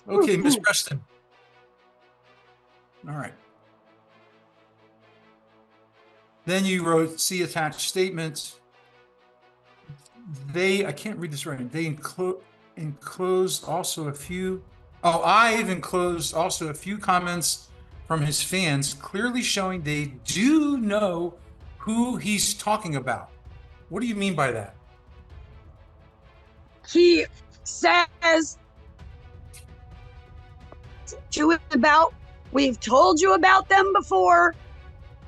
Okay, Miss Preston. All right. Then you wrote, see attached statements. I can't read this right. They enclosed also a few, I've enclosed also a few comments from his fans, clearly showing they do know who he's talking about. What do you mean by that? He says we've told you about them before,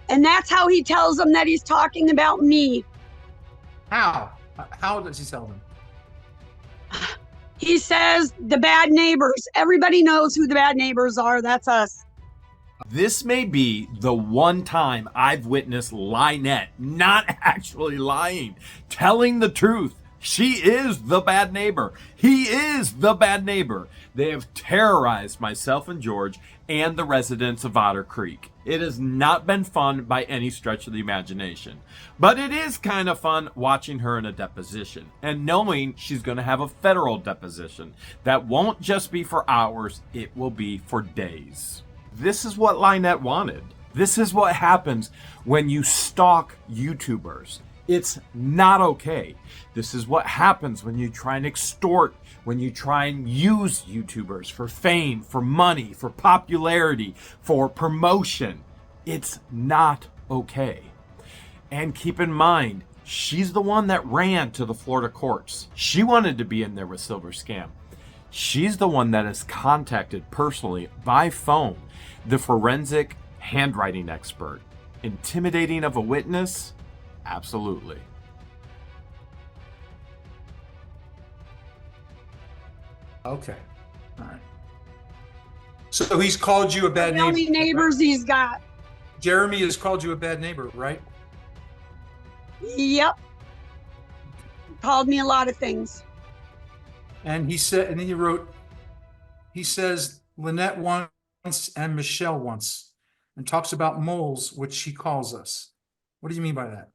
and that's how he tells them that he's talking about me. How? How does he tell them? He says the bad neighbors. Everybody knows who the bad neighbors are. That's us. This may be the one time I've witnessed LIEnette not actually lying, telling the truth. She is the bad neighbor. He is the bad neighbor. They have terrorized myself and George and the residents of Otter Creek. It has not been fun by any stretch of the imagination. But it is kind of fun watching her in a deposition and knowing she's going to have a federal deposition that won't just be for hours, it will be for days. This is what LIEnette wanted. This is what happens when you stalk YouTubers. It's not okay. This is what happens when you try and extort, when you try and use YouTubers for fame, for money, for popularity, for promotion. It's not okay. And keep in mind, she's the one that ran to the Florida courts. She wanted to be in there with Silver Scam. She's the one that has contacted personally by phone the forensic handwriting expert. Intimidating of a witness? Absolutely. Okay. All right. So he's called you a bad neighbor. The only neighbors he's got. Jeremy has called you a bad neighbor, right? Yep. Called me a lot of things. And he said, and then you wrote, he says LIEnette once and Michelle once, and talks about moles, which he calls us. What do you mean by that?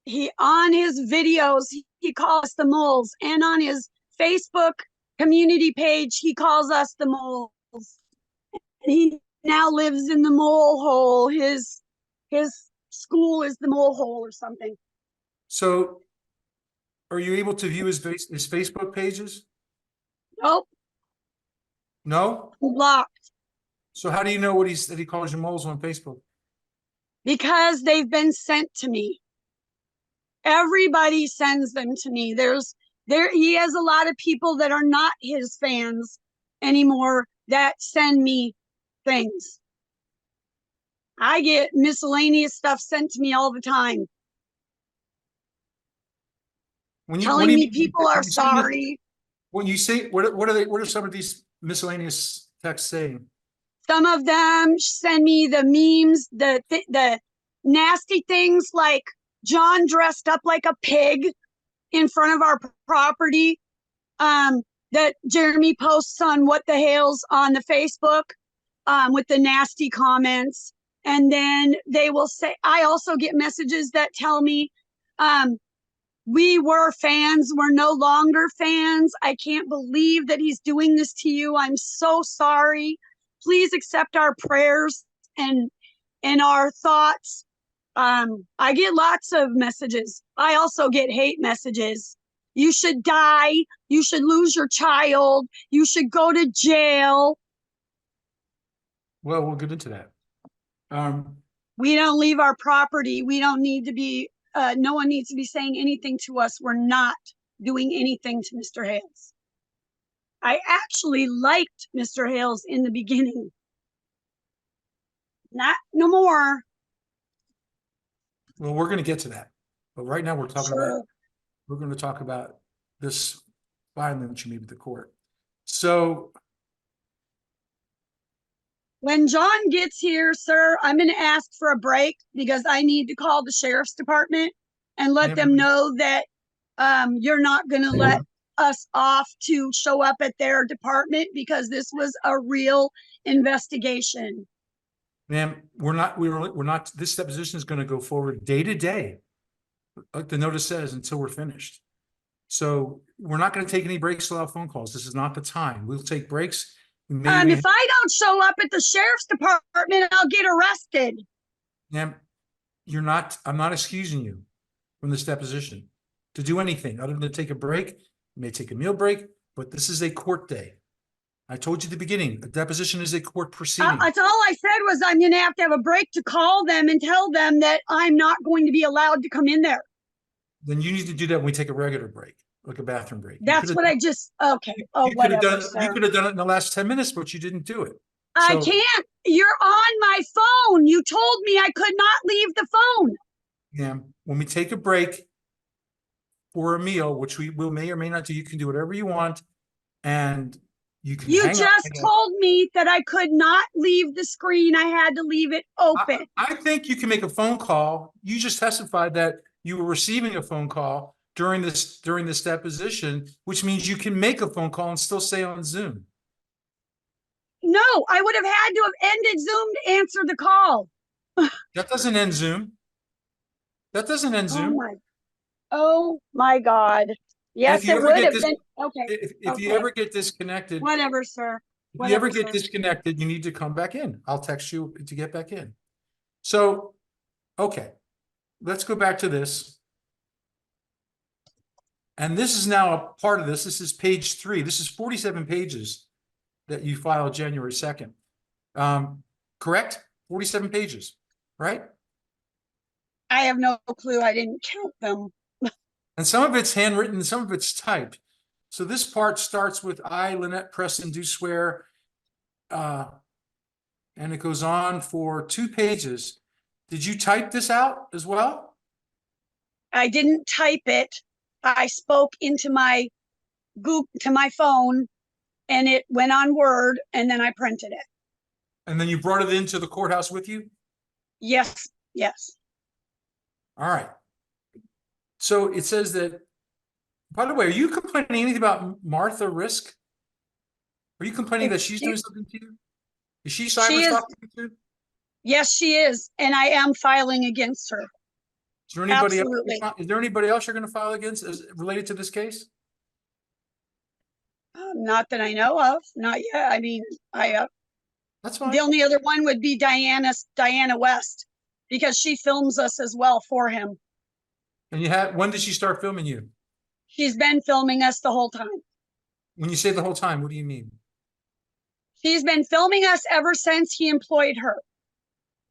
He on his videos he calls us the moles, and on his Facebook community page he calls us the moles. And he now lives in the mole hole. His school is the mole hole or something. So are you able to view his Facebook pages? Nope. No? Blocked. So how do you know what that he calls you moles on Facebook? Because they've been sent to me. Everybody sends them to me. He has a lot of people that are not his fans anymore that send me things. I get miscellaneous stuff sent to me all the time. Telling me people are sorry. When you say, what are some of these miscellaneous texts saying? Some of them send me the memes, the nasty things like John dressed up like a pig in front of our property, that Jeremy posts on What the Hales on the Facebook, with the nasty comments. And then they will say, I also get messages that tell me, we were fans, we're no longer fans. I can't believe that he's doing this to you. I'm so sorry. Please accept our prayers and our thoughts. I get lots of messages. I also get hate messages. You should die. You should lose your child. You should go to jail. Well, we'll get into that. We don't leave our property. We don't need to be, no one needs to be saying anything to us. We're not doing anything to Mr. Hales. I actually liked Mr. Hales in the beginning. Not no more. Well, we're going to get to that. But right now we're going to talk about this filing that you made with the court. So when John gets here, sir, I'm going to ask for a break because I need to call the sheriff's department and let them know that you're not going to let us off to show up at their department because this was a real investigation. Ma'am, we're not, this deposition is going to go forward day to day, like the notice says, until we're finished. So we're not going to take any breaks without phone calls. This is not the time. We'll take breaks. Maybe If I don't show up at the sheriff's department, I'll get arrested. Ma'am, I'm not excusing you from this deposition to do anything other than take a break. You may take a meal break, but this is a court day. I told you at the beginning, a deposition is a court proceeding. That's all I said was I'm going to have a break to call them and tell them that I'm not going to be allowed to come in there. Then you need to do that when we take a regular break, like a bathroom break. That's what I just, okay. Oh, whatever, sir. You could have done it in the last 10 minutes, but you didn't do it. I can't. You're on my phone. You told me I could not leave the phone. Ma'am, when we take a break for a meal, which we will may or may not do, you can do whatever you want, and you can. You just told me that I could not leave the screen. I had to leave it open. I think you can make a phone call. You just testified that you were receiving a phone call during this deposition, which means you can make a phone call and still stay on Zoom. No, I would have had to have ended Zoom to answer the call. That doesn't end Zoom. That doesn't end Zoom. Oh my God. Yes, it would have been. Okay. If you ever get disconnected. Whatever, sir. If you ever get disconnected, you need to come back in. I'll text you to get back in. So, okay. Let's go back to this. And this is now a part of this. This is page 3. This is 47 pages that you filed January 2nd. Correct? 47 pages, right? I have no clue. I didn't count them. And some of it's handwritten, some of it's typed. So this part starts with I, LIEnette Preston, do swear. And it goes on for 2 pages. Did you type this out as well? I didn't type it. I spoke into my phone, and it went on Word, and then I printed it. And then you brought it into the courthouse with you? Yes, yes. All right. So it says that, by the way, are you complaining anything about Martha Risk? Are you complaining that she's doing something to you? Is she cyber stalking you too? Yes, she is. And I am filing against her. Is there anybody else, is there anybody else you're going to file against related to this case? Not that I know of. Not yet. I mean, that's fine. The only other one would be Diana West, because she films us as well for him. And when did she start filming you? She's been filming us the whole time. When you say the whole time, what do you mean? She's been filming us ever since he employed her.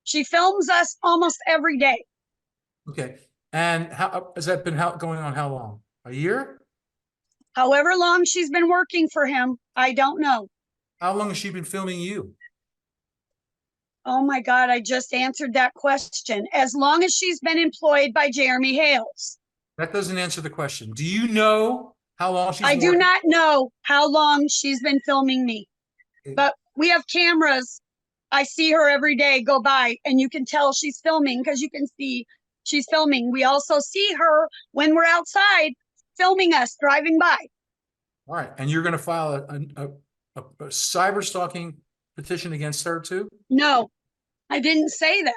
She films us almost every day. Okay. And how has that been going on? How long? A year? However long she's been working for him, I don't know. How long has she been filming you? Oh my God, I just answered that question. As long as she's been employed by Jeremy Hales. That doesn't answer the question. Do you know how long she's I do not know how long she's been filming me. But we have cameras. I see her every day go by, and you can tell she's filming because you can see she's filming. We also see her when we're outside filming us driving by. All right. And you're going to file a cyber stalking petition against her too? No, I didn't say that.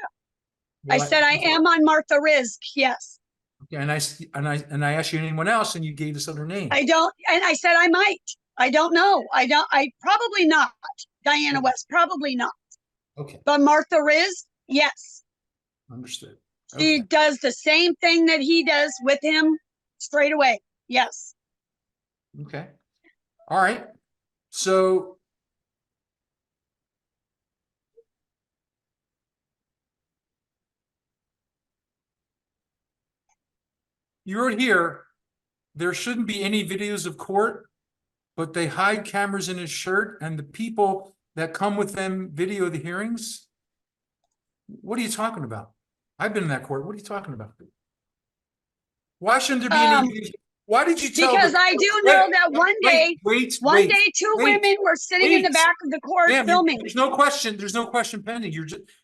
Well, I said I am on Martha Risk. Yes. Okay. And I asked you anyone else, and you gave this other name. I don't. And I said I might. I don't know. I probably not. Diana West, probably not. Okay. But Martha Risk, yes. Understood. She does the same thing that he does with him straight away. Yes. Okay. All right. So you wrote here, there shouldn't be any videos of court, but they hide cameras in his shirt, and the people that come with them video the hearings. What are you talking about? I've been in that court. What are you talking about? Why shouldn't there be any? Why did you tell? Because I do know that one day, two women were sitting in the back of the court filming. There's no question. There's no question pending.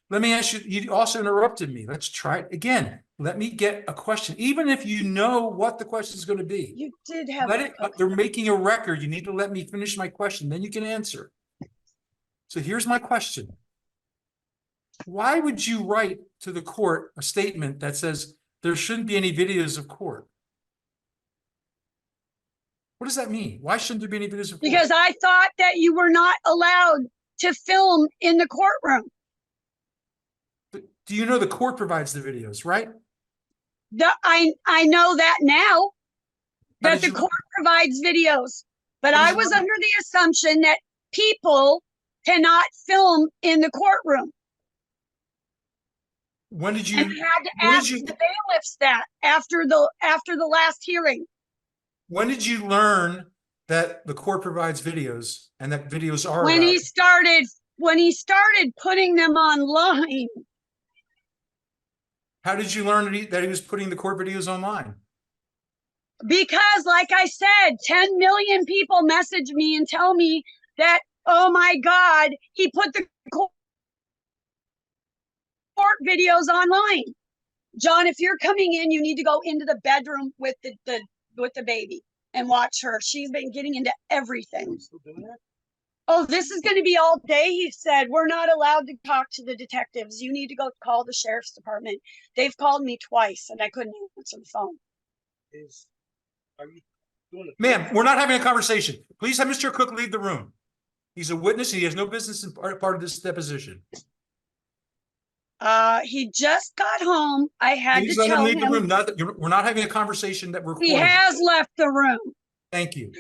Let me ask you. You also interrupted me. Let's try it again. Let me get a question, even if you know what the question is going to be. You did have. They're making a record. You need to let me finish my question. Then you can answer. So here's my question. Why would you write to the court a statement that says there shouldn't be any videos of court? What does that mean? Why shouldn't there be any videos recorded? Because I thought that you were not allowed to film in the courtroom. But do you know the court provides the videos, right? I know that now, How that did the you- court provides videos, but What did I you was learn? under the assumption that people cannot film in the courtroom. When did And you, I had to when ask did you, the bailiffs that after the last hearing. when did you learn that the court provides videos and that videos are When allowed? he started putting them online. How did you learn that he was putting the court videos online? Because, like I said, 10 million people message me and tell me that, oh my God, he put the court videos online. John, if you're coming in, you need to go into the bedroom with the baby and watch her. She's been getting into everything. Oh, this is going to be all day. He said, we're not allowed to talk to the detectives. You need to go call the sheriff's department. They've called me twice and I couldn't answer the phone. Are you doing it? Ma'am, we're not having a conversation. Please have Mr. Cook leave the room. He's a witness. He has no business in part of this deposition. He just got home. I had Please to let him tell leave the room. him We're not having a conversation that we're he recording. has left the room. Thank you.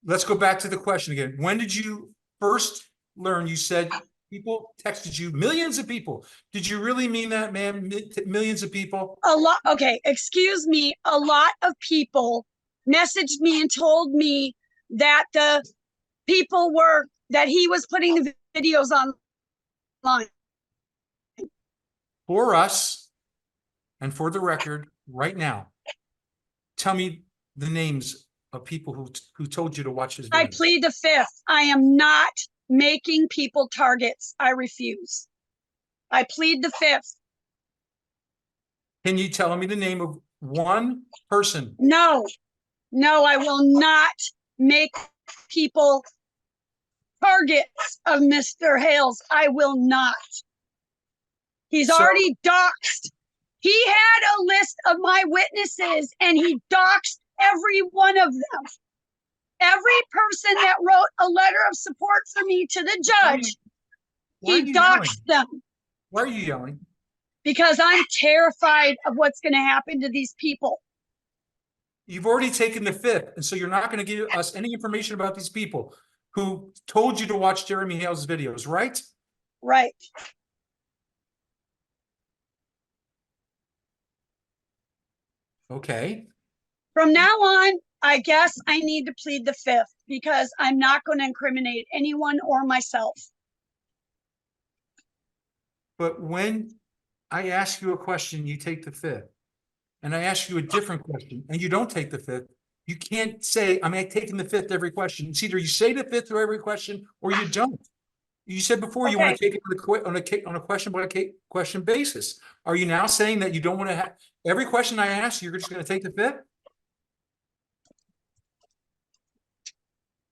Let's go back to the question again. When did you first learn? You said people texted you, millions of people. Did you really mean that, ma'am? Millions of people? A lot. Okay, excuse me. A lot of people messaged me and told me that the people that he was putting the videos online. For us, and for the record, right now, tell me the names of people who told you to watch his I videos. plead the fifth. I am not making people targets. I refuse. I plead the fifth. Can you tell me the name of one person? No, I will not make people targets of Mr. Hales. I will not. He's So- already doxed. He had a list of my witnesses and he doxed every one of them. Every person that wrote a letter of support for me to the judge, Why are he you yelling? doxed them. Why are you yelling? Because I'm terrified of what's going to happen to these people. You've already taken the fifth, and so you're not going to give us any information about these people who told you to watch Jeremy Hale's videos, right? Right. Okay. From now on, I guess I need to plead the fifth because I'm not going to incriminate anyone or myself. But when I ask you a question, you take the fifth. And I ask you a different question, and you don't take the fifth. You can't say, I'm taking the fifth every question. It's either you say the fifth for every question or you don't. You said before you want to take it on a question by question basis. Are you now saying that you don't want to have every question I ask, you're just going to take the fifth?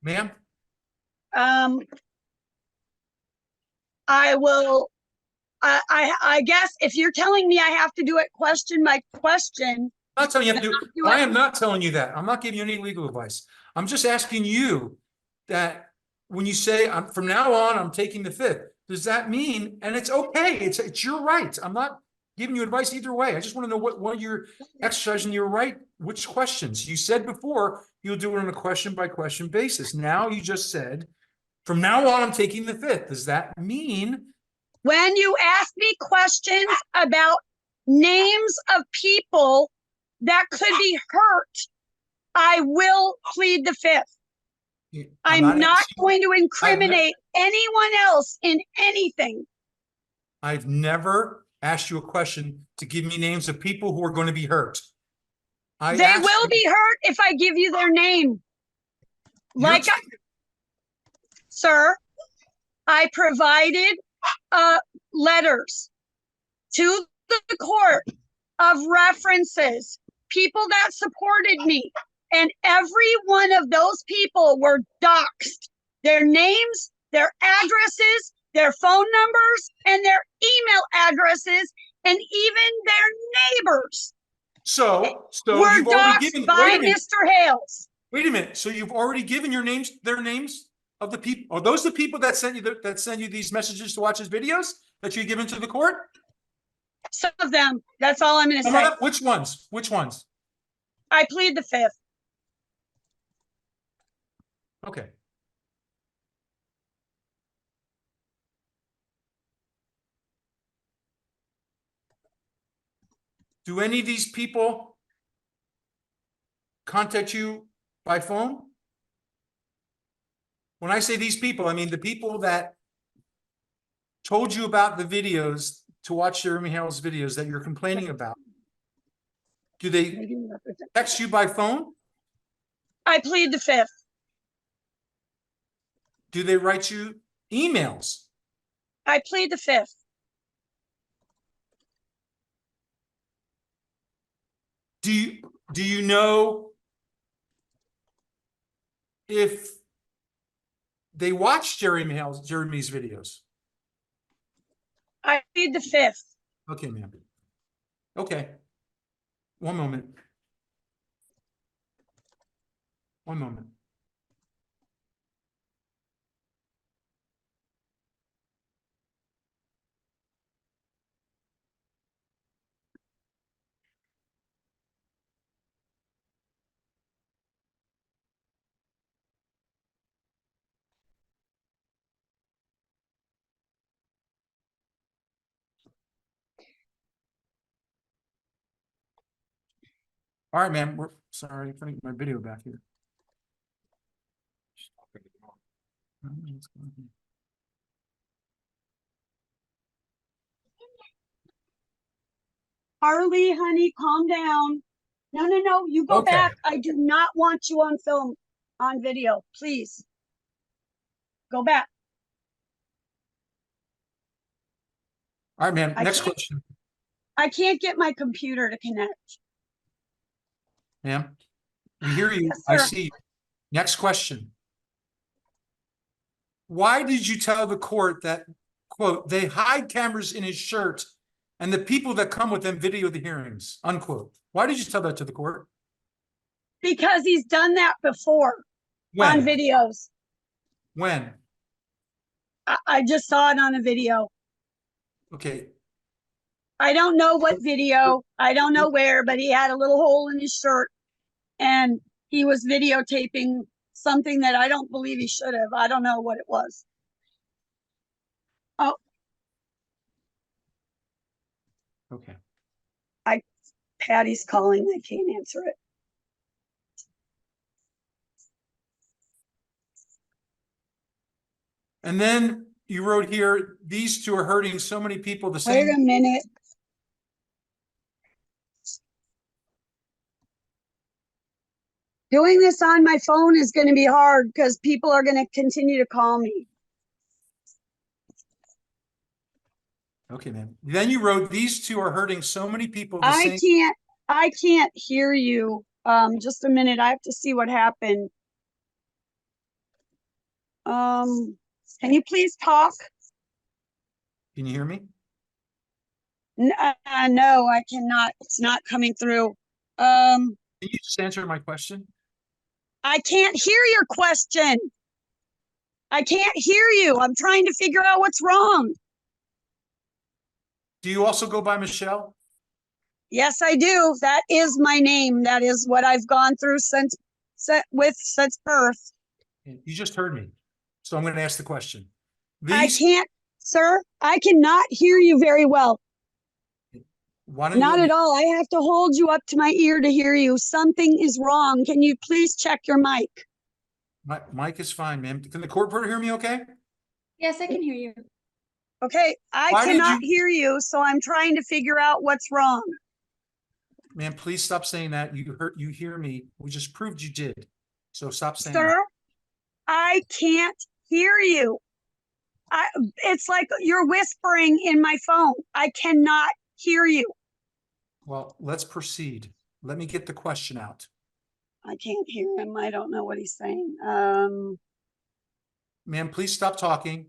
Ma'am? I will, I guess if you're telling me I have to do it question by question, I'm not telling you have to do do, I it. am not telling you that. I'm not giving you any legal advice. I'm just asking you that when you say from now on, I'm taking the fifth, does that mean, and it's okay, it's your right. I'm not giving you advice either way. I just want to know what you're exercising your right, which questions. You said before you'll do it on a question by question basis. Now you just said, from now on, I'm taking the fifth. Does that mean when you ask me questions about names of people that could be hurt, I will plead the fifth. I'm not going to incriminate anyone else in anything. I've never asked you a question to give me names of people who are going to be hurt. They will be hurt if I give you their name. Sir, I provided letters to the court of references, people that supported me, and every one of those people were doxxed. Their names, their addresses, their phone numbers, and their email addresses, and even their neighbors So were you've already doxxed given, by Mr. Hales. Wait a minute. So you've already given their names of the people. Are those the people that sent you that send you these messages to watch his videos that you've given to the court? Some of them. That's all I'm going to Some of say. them? Which ones? Which ones? I plead the fifth. Okay. Do any of these people contact you by phone? When I say these people, I mean the people that told you about the videos to watch Jeremy Harrell's videos that you're complaining about. Do they text you by phone? I plead the fifth. Do they write you emails? I plead the fifth. Do you know if they watch Jeremy's videos? I plead the fifth. Okay, ma'am. Okay. One moment. One moment. All right, ma'am. We're sorry. I'm trying to get my video back here. Harley, honey, calm down. No. You go Okay. back. I do not want you on film, on video. Please. Go back. All right, ma'am. I Next can't- question. I can't get my computer to connect. Ma'am, we hear you. Yes, I sir. see you. Next question. Why did you tell the court that, quote, they hide cameras in his shirt and the people that come with them video the hearings, unquote? Why did you tell that to the court? Because he's done that before When? on videos. When? I just saw it on a video. Okay. I don't know what video. I don't know where, but he had a little hole in his shirt and he was videotaping something that I don't believe he should have. I don't know what it was. Oh, Okay. Patty's calling. I can't answer it. And then you wrote here, these two are hurting so many people the Wait same. a minute. Doing this on my phone is going to be hard because people are going to continue to call me. Okay, man. Then you wrote, these two are hurting so many people the same. I can't hear you. Just a minute. I have to see what happened. Can you please talk? Can you hear me? No, I cannot. It's not coming through. Can you just answer my question? I can't hear your question. I can't hear you. I'm trying to figure out what's wrong. Do you also go by Michelle? Yes, I do. That is my name. That is what I've gone through since birth. You just heard me. So I'm going to ask the question. I can't, sir. I cannot hear you very well. Why don't Not you, at all. I have to hold you up to my ear to hear you. Something is wrong. Can you please check your mic? my mic is fine, ma'am. Can the court reporter hear me okay? Yes, I can hear you. Okay, I Why did cannot you- hear you, so I'm trying to figure out what's wrong. Ma'am, please stop saying that. You hear me. We just proved you did. So stop saying Sir, that. I can't hear you. It's like you're whispering in my phone. I cannot hear you. Well, let's proceed. Let me get the question out. I can't hear him. I don't know what he's saying. Ma'am, please stop talking.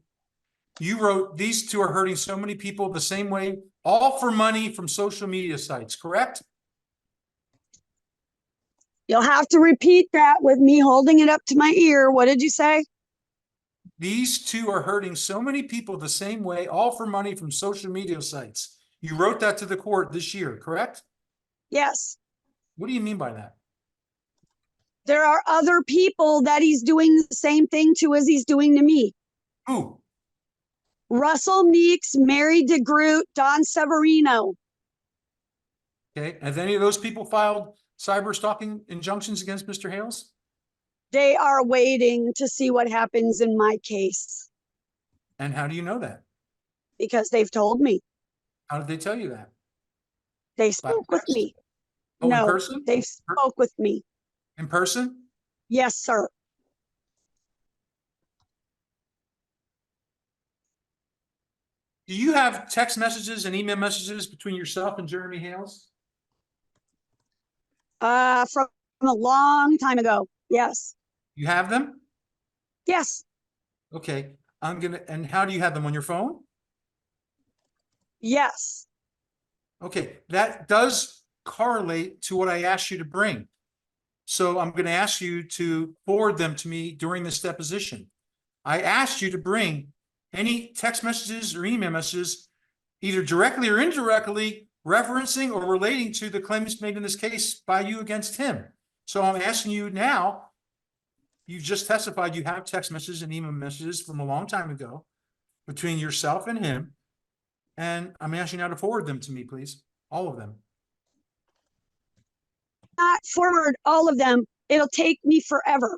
You wrote, these two are hurting so many people the same way, all for money from social media sites, correct? You'll have to repeat that with me holding it up to my ear. What did you say? These two are hurting so many people the same way, all for money from social media sites. You wrote that to the court this year, correct? Yes. What do you mean by that? There are other people that he's doing the same thing to as he's doing to me. Who? Russell Meeks, Mary DeGroot, Don Severino. Okay. Have any of those people filed cyber stalking injunctions against Mr. Hales? They are waiting to see what happens in my case And how do you know that? because they've told me. How did they tell you that? They By spoke with text? me. Oh, in No, person? they spoke with me. In person? Yes, sir. Do you have text messages and email messages between yourself and Jeremy Hales? From a long time ago. Yes. You have them? Yes. Okay. And how do you have them on your phone? Yes. Okay, that does correlate to what I asked you to bring. So I'm going to ask you to forward them to me during this deposition. I asked you to bring any text messages or email messages, either directly or indirectly, referencing or relating to the claims made in this case by you against him. So I'm asking you now, you just testified you have text messages and email messages from a long time ago between yourself and him. And I'm asking you now to forward them to me, please. All of them. Not forward all of them. It'll take me forever.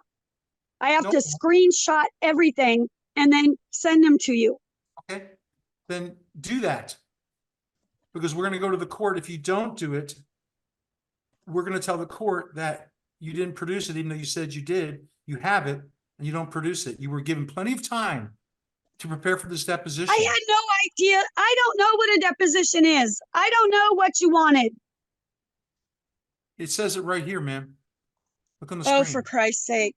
I have Nope. to screenshot everything and then send them to you. Okay, then do that. Because we're going to go to the court. If you don't do it, we're going to tell the court that you didn't produce it, even though you said you did. You have it, and you don't produce it. You were given plenty of time to prepare for this deposition. I had no idea. I don't know what a deposition is. I don't know what you wanted. It says it right here, ma'am. Look on the Oh, screen. for Christ's sake.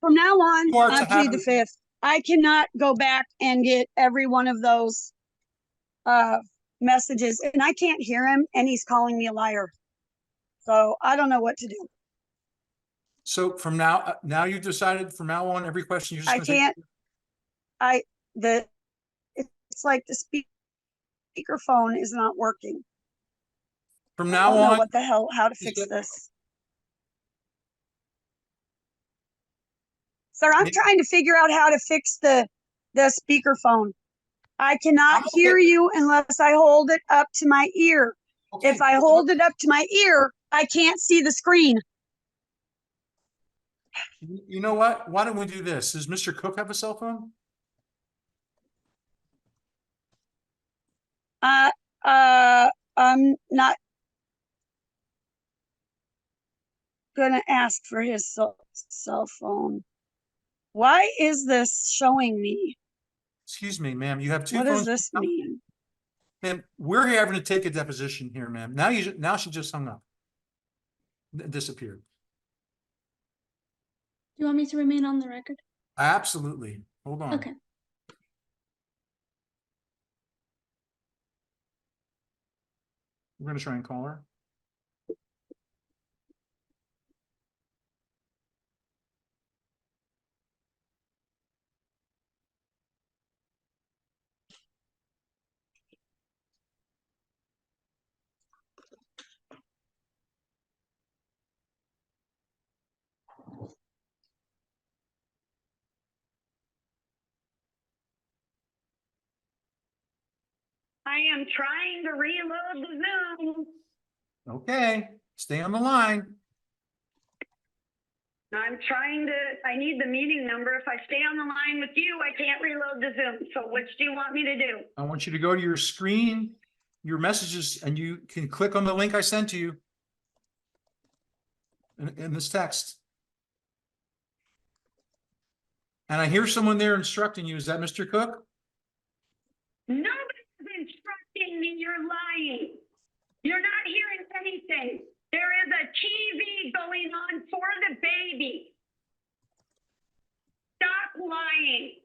From now on, You are to I plead the have- fifth. I cannot go back and get every one of those messages, and I can't hear him, and he's calling me a liar. So I don't know what to do. So from now you've decided from now on, every question you're just I going to can't. It's like the speakerphone is not working. From I now don't know on, what the hell, how to fix said- this. Sir, I'm trying to figure out how to fix the speakerphone. I cannot Okay. hear you unless I hold it up to my ear. Okay, If I hold it up to my ear, I can't see the screen. you know what? Why don't we do this? Does Mr. Cook have a cell phone? I'm not gonna ask for his cell phone. Why is this showing me? Excuse me, ma'am. You have two What phones. does this mean? Ma'am, we're having to take a deposition here, ma'am. Now she just hung up. Disappeared. Do you want me to remain on the record? Absolutely. Hold on. Okay. We're gonna try and call her. I am trying to reload the Zoom. Okay, stay on the line. I need the meeting number. If I stay on the line with you, I can't reload the Zoom. So which do you want me to do? I want you to go to your screen, your messages, and you can click on the link I sent to you in this text. And I hear someone there instructing you. Is that Mr. Cook? Nobody's instructing me. You're lying. You're not hearing anything. There is a TV going on for the baby. Stop lying.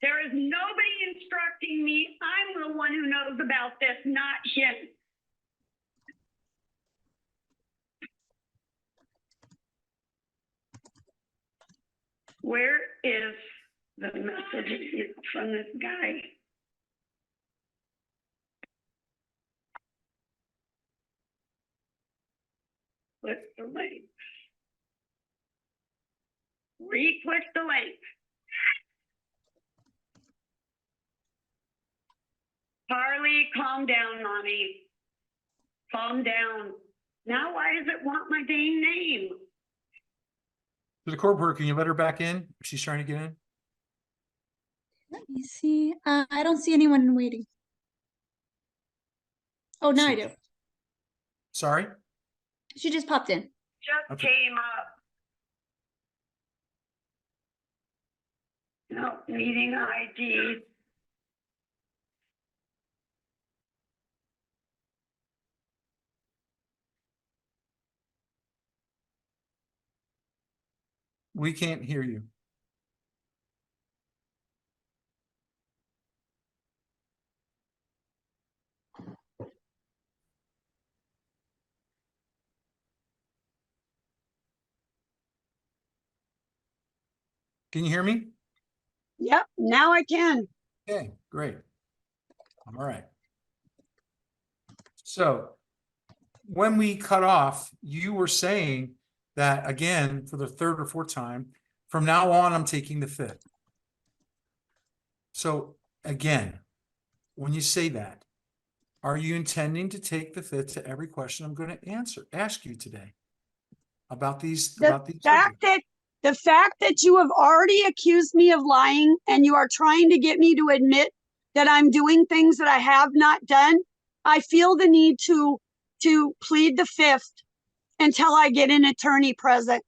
There is nobody instructing me. I'm the one who knows about this, not him. Where is the message from this guy? Click the link. Re-click the link. Harley, calm down, mommy. Calm down. Now why does it want my dang name? To the court reporter, can you let her back in? She's trying to get in. Let me see. I don't see anyone waiting. Oh, now I do. Sorry? She just popped in. Just Okay. came up. No, meeting ID. We can't hear you. Can you hear me? Yep, now I can. Okay, great. All right. So when we cut off, you were saying that again, for the third or fourth time, from now on, I'm taking the fifth. So again, when you say that, are you intending to take the fifth to every question I'm going to ask you today about these, The fact that you have already accused me of lying and you are trying to get me to admit that I'm doing things that I have not done, I feel the need to plead the fifth until I get an attorney present.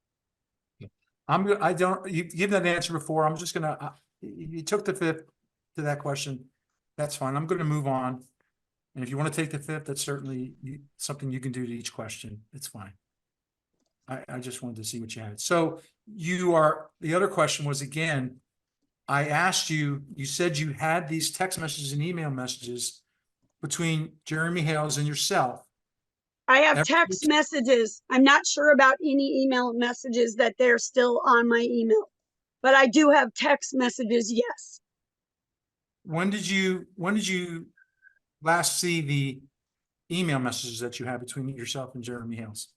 you give that answer before. I'm just gonna, you took the fifth to that question. That's fine. I'm gonna move on. And if you want to take the fifth, that's certainly something you can do to each question. It's fine. I just wanted to see what you had. So the other question was, again, I asked you, you said you had these text messages and email messages between Jeremy Hales and yourself. I have text messages. I'm not sure about any email messages that they're still on my email, but I do have text messages. Yes. When did you last see the email messages that you had between yourself and Jeremy Hales?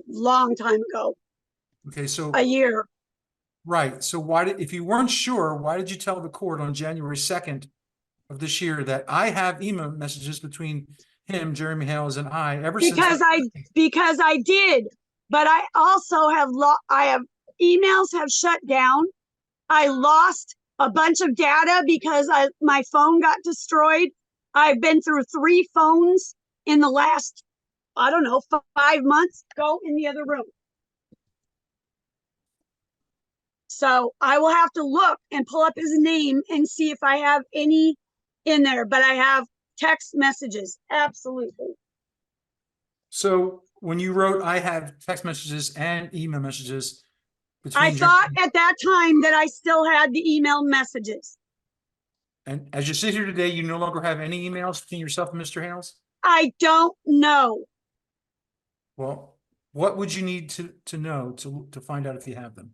Long time ago, Okay, so a year. right. So if you weren't sure, why did you tell the court on January 2nd of this year that I have email messages between him, Jeremy Hales, and I ever since? Because I did, but I also have emails have shut down. I lost a bunch of data because my phone got destroyed. I've been through 3 phones in the last, I don't know, 5 months. Go in the other room. So I will have to look and pull up his name and see if I have any in there, but I have text messages. Absolutely. So when you wrote, I have text messages and email messages between I thought at that time that I still had the email messages. And as you sit here today, you no longer have any emails between yourself and Mr. Hales? I don't know. Well, what would you need to know to find out if you have them?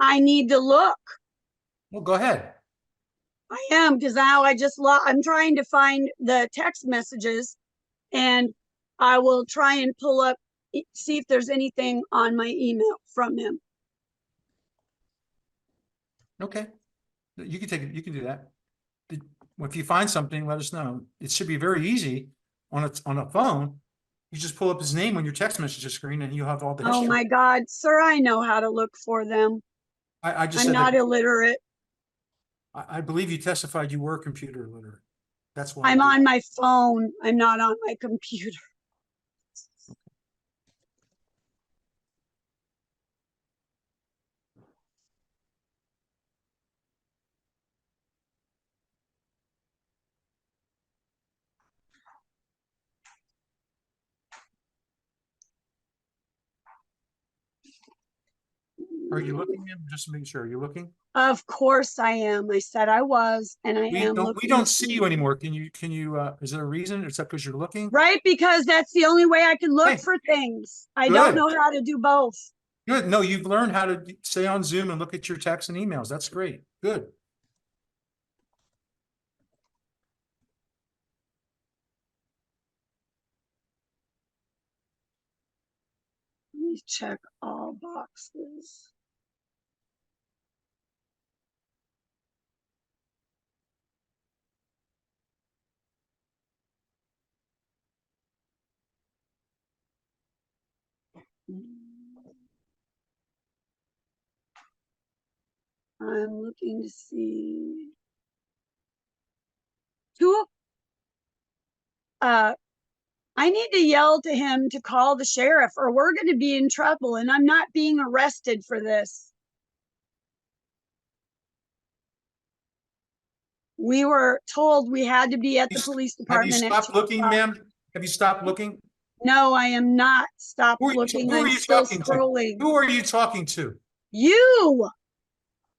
I need to look. Well, go ahead. I am, because now I'm trying to find the text messages, and I will try and pull up, see if there's anything on my email from him. Okay. You can take it. You can do that. If you find something, let us know. It should be very easy on a phone. You just pull up his name on your text message screen and you have all the history. Oh my God, sir, I know how to look for them. I just I'm said not that illiterate. I believe you testified you were computer illiterate. That's why I'm on my phone. I'm not on my computer. Are you looking? Just to make sure you're looking. Of course I am. I said I was, and I am looking. We don't see you anymore. Can you is there a reason? Is that because you're looking? Right, because that's the only way I can look for things. I don't know how to do both. Good. No, you've learned how to stay on Zoom and look at your texts and emails. That's great. Good. Let me check all boxes. I'm looking to see. I need to yell to him to call the sheriff or we're going to be in trouble and I'm not being arrested for this. We were told we had to be at the police Have you department at stopped 2 looking, o'clock. ma'am? Have you stopped looking? No, I am not. Stop Who looking. are I'm you still talking to? scrolling. Who are you talking to? You,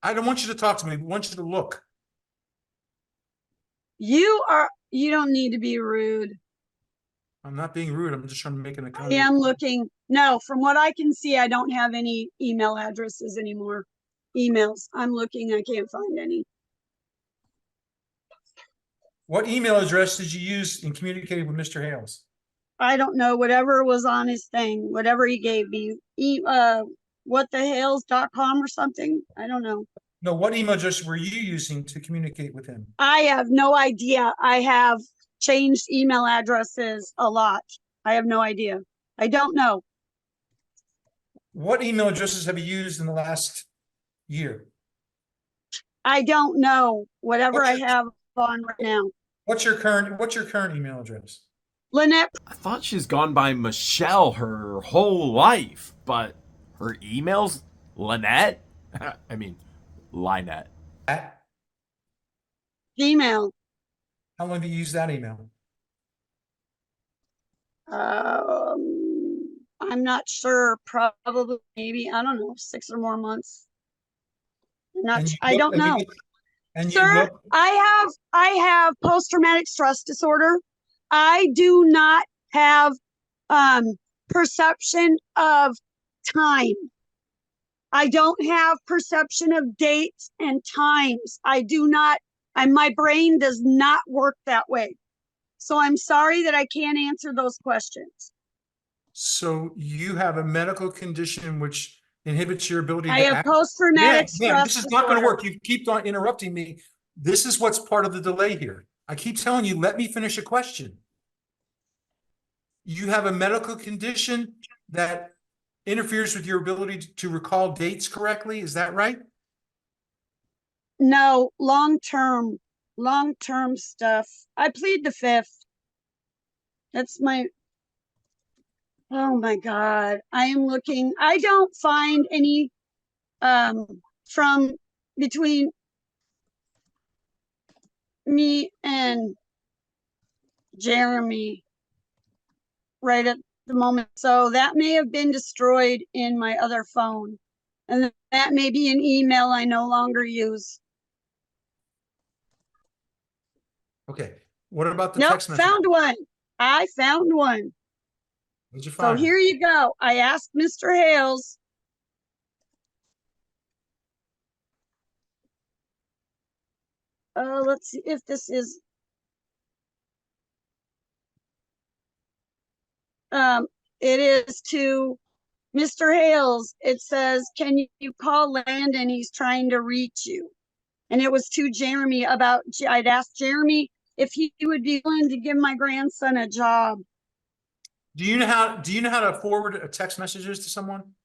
I don't want you to talk to me. I want you to look. you don't need to be rude. I'm not being rude. I'm just trying to make an I account. am looking. No, from what I can see, I don't have any email addresses anymore. Emails. I'm looking. I can't find any. What email address did you use in communicating with Mr. Hales? I don't know, whatever was on his thing, whatever he gave me, whatthehales.com or something. I don't know. No, what email address were you using to communicate with him? I have no idea. I have changed email addresses a lot. I have no idea. I don't know. What email addresses have you used in the last year? I don't know. Whatever What's I your- have on right now. What's your current email address? LIEnette, I thought she's gone by Michelle her whole life, but her email's LIEnette? I mean, LIEnette. At? Gmail. How long have you used that email? I'm not sure. Probably, maybe, I don't know, 6 or more months. I don't know. And you Sir, look, I have post-traumatic stress disorder. I do not have perception of time. I don't have perception of dates and times. My brain does not work that way. So I'm sorry that I can't answer those questions. so you have a medical condition which inhibits your ability I to have act? post-traumatic Ma'am, stress this is not going to disorder. work. You keep on interrupting me. This is what's part of the delay here. I keep telling you, let me finish a question. You have a medical condition that interferes with your ability to recall dates correctly. Is that right? No, long-term stuff. I plead the fifth. That's my, oh my God. I am looking, I don't find any, from between me and Jeremy right at the moment. So that may have been destroyed in my other phone. And that may be an email I no longer use. Okay. What about the Nope, text message? found one. I found one. What'd you So find? here you go. I asked Mr. Hales. Let's see if this is. It is to Mr. Hales. It says, "Can you call Landon? He's trying to reach you." And it was to Jeremy about. I'd asked Jeremy if he would be willing to give my grandson a job. Do you know how to forward a text messages to someone?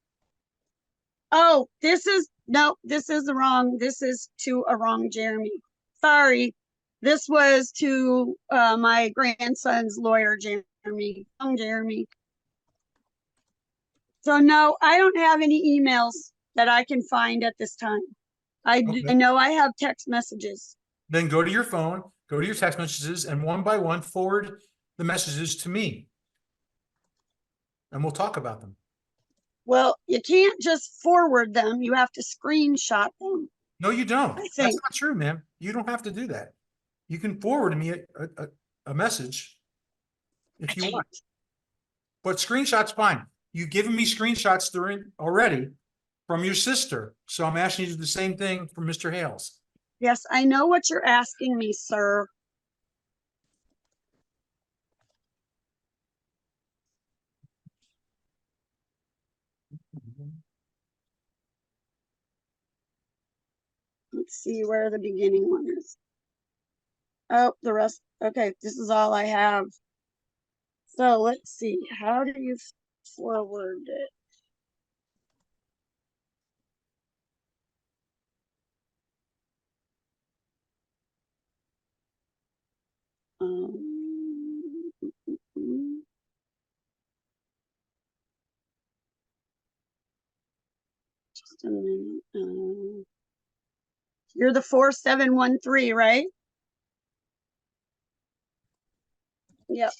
Oh, this is the wrong. This is to a wrong Jeremy. Sorry. This was to my grandson's lawyer, Jeremy. Wrong Jeremy. So no, I don't have any emails that I can find at this time. I know I have text messages. Then go to your phone, go to your text messages, and one by one forward the messages to me. And we'll talk about them. Well, you can't just forward them. You have to screenshot them. No, you don't. I think. That's not true, ma'am. You don't have to do that. You can forward me a message if you want. But screenshot's fine. you've given me screenshots during already from your sister. So I'm asking you to do the same thing from Mr. Hales. Yes, I know what you're asking me, sir. Let's see where the beginning one is. Oh, the rest. Okay, this is all I have. So let's see. How do you forward it? Just a minute. You're the 4713, right? Yep.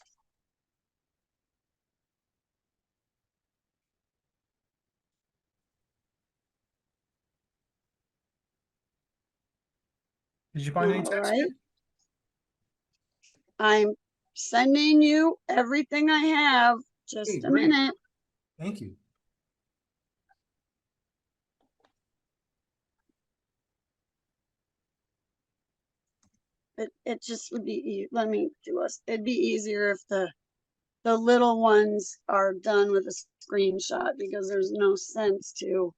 Did you find any All text? right. I'm sending you everything I have. Just Hey, a great. minute. Thank you. It just would be, let me do us. It'd be easier if the little ones are done with a screenshot because there's no sense to.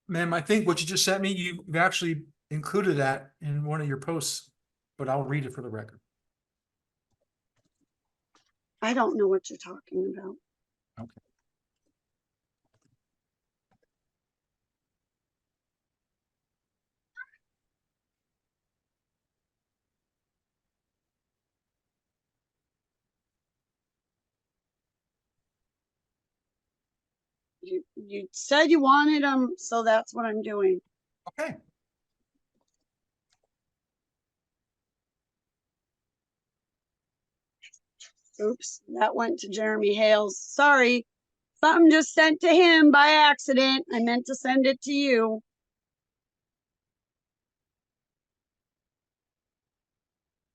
Ma'am, I think what you just sent me, you've actually included that in one of your posts, but I'll read it for the record. I don't know what you're talking about. Okay. You said you wanted them, so that's what I'm doing. Okay. Oops, that went to Jeremy Hales. Sorry. Something just sent to him by accident. I meant to send it to you.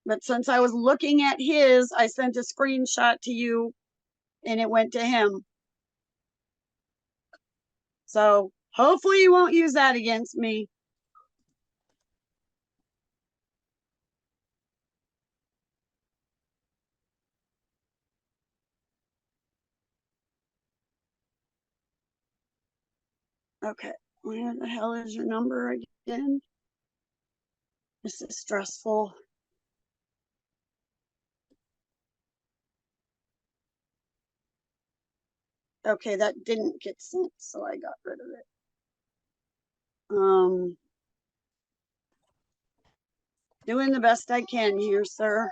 But since I was looking at his, I sent a screenshot to you and it went to him. So hopefully you won't use that against me. Okay, where the hell is your number again? This is stressful. Okay, that didn't get sent, so I got rid of it. Doing the best I can here, sir.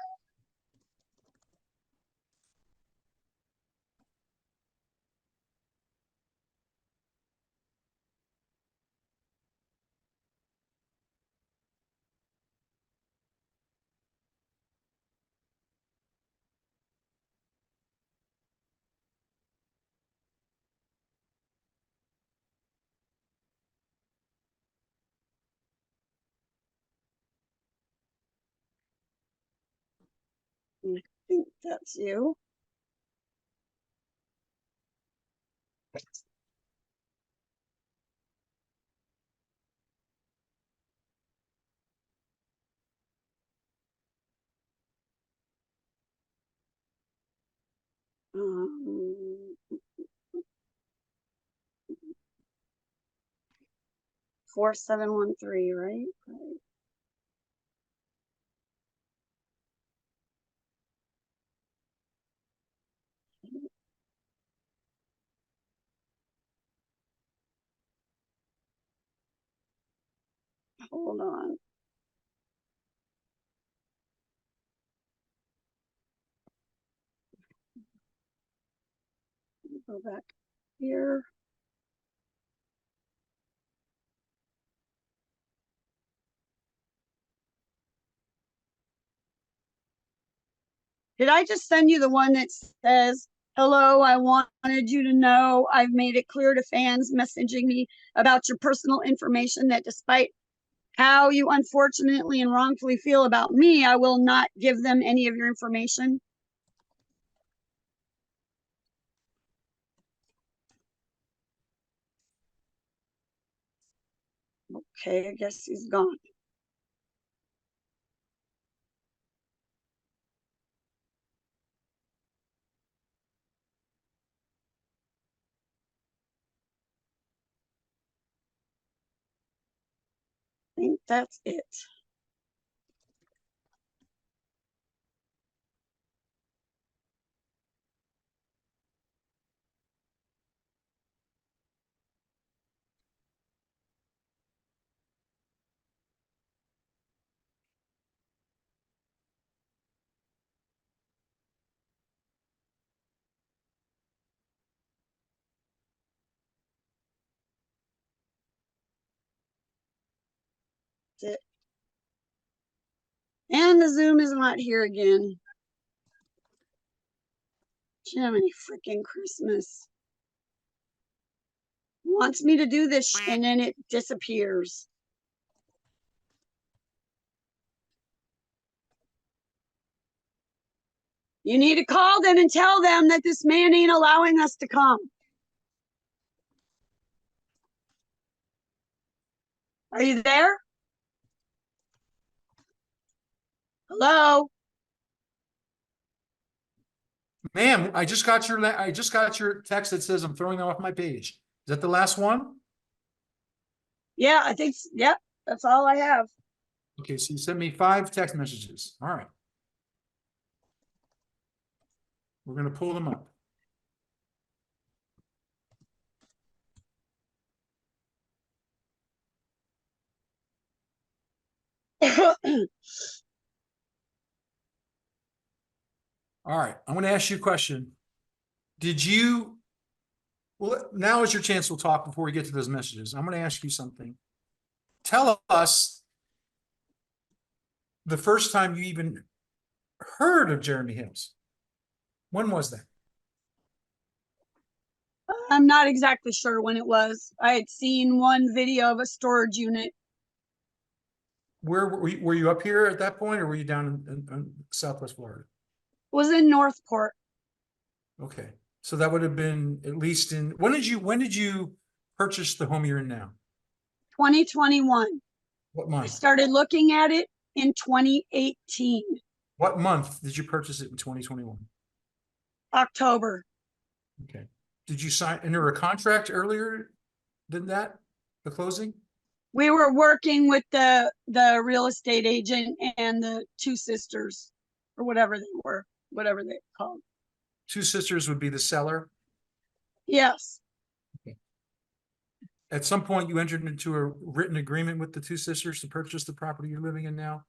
I think that's you. Um, 4713, right? Right. Hold on. Go back here. Did I just send you the one that says, hello, I wanted you to know I've made it clear to fans messaging me about your personal information that despite how you unfortunately and wrongfully feel about me, I will not give them any of your information. Okay, I guess he's gone. I think that's it. That's it. And the Zoom is not here again. Jiminy freaking Christmas. Wants me to do this and then it disappears. You need to call them and tell them that this man ain't allowing us to come. Are you there? Hello? Ma'am, I just got your text that says I'm throwing them off my page. Is that the last one? Yeah, I think, yep, that's all I have. Okay, so you sent me 5 text messages. All right. We're gonna pull them up. All right, I'm gonna ask you a question. Well, now is your chance to talk before we get to those messages. I'm gonna ask you something. Tell us the first time you even heard of Jeremy Hills. When was that? I'm not exactly sure when it was. I had seen one video of a storage unit. Where were you up here at that point, or were you down in Southwest Florida? It was in Northport. Okay, so that would have been at least in, when did you purchase the home you're in now? 2021. What I month? started looking at it in 2018, What month did you purchase it in 2021? October. Okay. Did you enter a contract earlier than that, the closing? We were working with the real estate agent and the 2 sisters, or whatever they were, whatever they called. 2 sisters would be the seller. Yes. At some point, you entered into a written agreement with the 2 sisters to purchase the property you're living in now?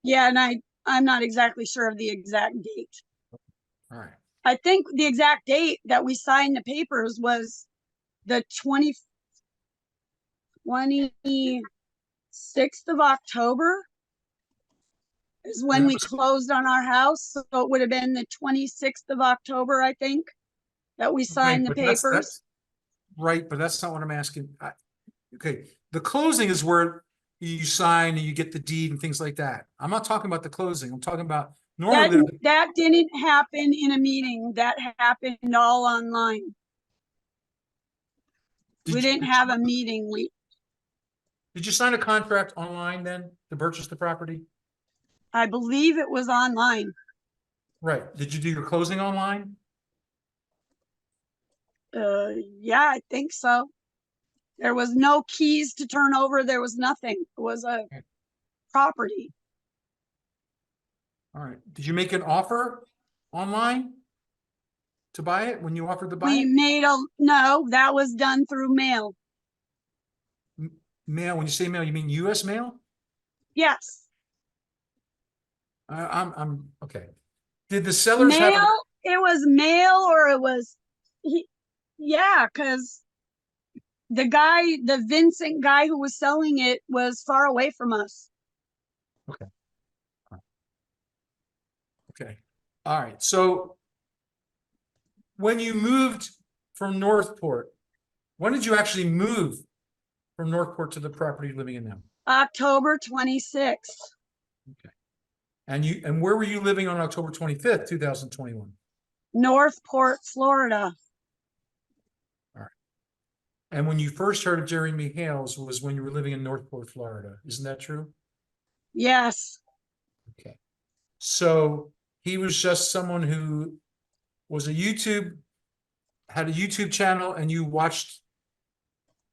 Yeah, and I'm not exactly sure of the exact date. All right. I think the exact date that we signed the papers was the 26th of October is when we closed on our house. So it would have been the 26th of October, I think, that we signed the papers. Right, but that's not what I'm asking. Okay, the closing is where you sign and you get the deed and things like that. I'm not talking about the closing. I'm talking about normally. That didn't happen in a meeting. That happened all online. We didn't have a meeting. Did you sign a contract online then to purchase the property? I believe it was online. Right. Did you do your closing online? Yeah, I think so. There was no keys to turn over. There was nothing. It was a property. All right. Did you make an offer online to buy it when you offered to buy We it? made no, that was done through mail. Mail, when you say mail, you mean US mail? Yes. I'm okay. Did the sellers Mail, have it was mail or it was, yeah, because the Vincent guy who was selling it was far away from us. Okay. Okay. All right. So when you moved from Northport, when did you actually move from Northport to the property you're living in now? October 26th, And where were you living on October 25th, 2021? Northport, Florida. And when you first heard of Jeremy Hales was when you were living in Northport, Florida. Isn't that true? Yes. Okay. So he was just someone who was had a YouTube channel, and you watched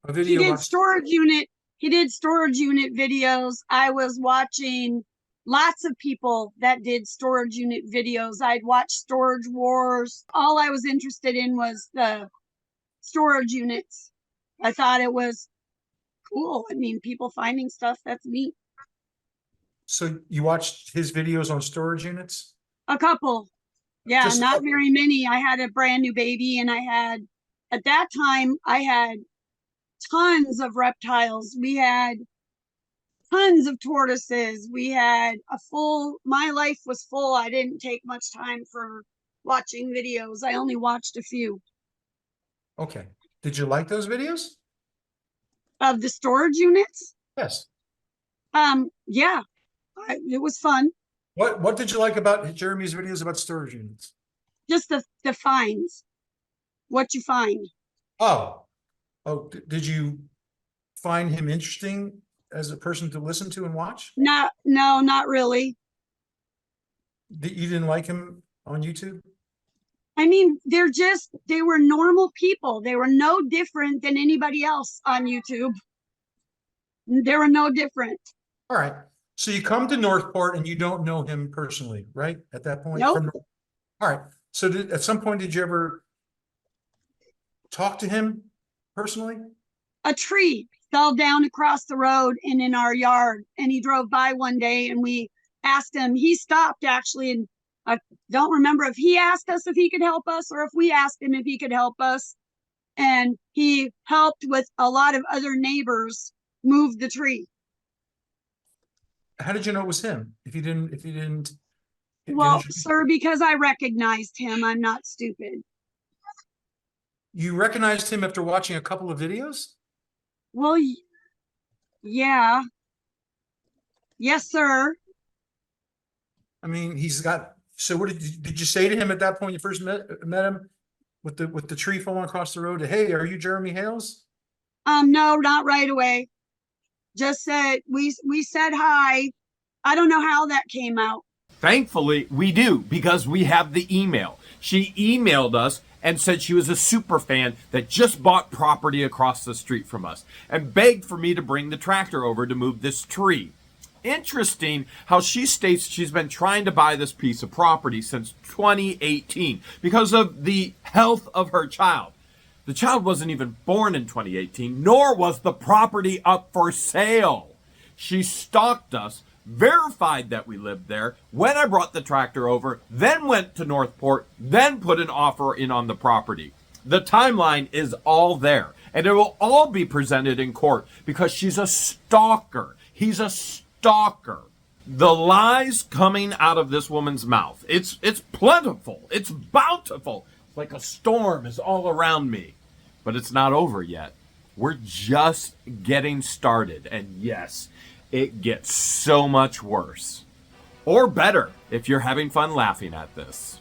a He video did about storage unit. He did storage unit videos. I was watching lots of people that did storage unit videos. I'd watch Storage Wars. All I was interested in was the storage units. I thought it was cool. I mean, people finding stuff, that's neat. So you watched his videos on storage units? A couple. Yeah, Just a not couple. very many. I had a brand new baby, and at that time, I had tons of reptiles. We had tons of tortoises. We had my life was full. I didn't take much time for watching videos. I only watched a few Okay. Did you like those videos? of the storage units. Yes. Yeah, it was fun. What did you like about Jeremy's videos about storage units? Just the finds, what you find. Oh, did you find him interesting as a person to listen to and watch? No, not really. You didn't like him on YouTube? I mean, they were normal people. They were no different than anybody else on YouTube. They were no different. All right. So you come to Northport and you don't know him personally, right? At that point? Nope. All right. So at some point, did you ever talk to him personally? A tree fell down across the road and in our yard, and he drove by one day, and we asked him. He stopped actually, and I don't remember if he asked us if he could help us or if we asked him if he could help us. And he helped with a lot of other neighbors move the tree. How did you know it was him? If you didn't. Well, sir, because I recognized him. I'm not stupid. You recognized him after watching a couple of videos? Well, yeah. Yes, sir. I mean, so what did you say to him at that point you first met him with the tree falling across the road? Hey, are you Jeremy Hales? No, not right away. Just said, we said hi. I don't know how that came out. Thankfully, we do, because we have the email. She emailed us and said she was a super fan that just bought property across the street from us and begged for me to bring the tractor over to move this tree. Interesting how she states she's been trying to buy this piece of property since 2018 because of the health of her child. The child wasn't even born in 2018, nor was the property up for sale. She stalked us, verified that we lived there when I brought the tractor over, then went to Northport, then put an offer in on the property. The timeline is all there, and it will all be presented in court because she's a stalker. He's a stalker. The lies coming out of this woman's mouth, it's plentiful, it's bountiful. It's like a storm is all around me, but it's not over yet. We're just getting started, and yes, it gets so much worse. Or better if you're having fun laughing at this.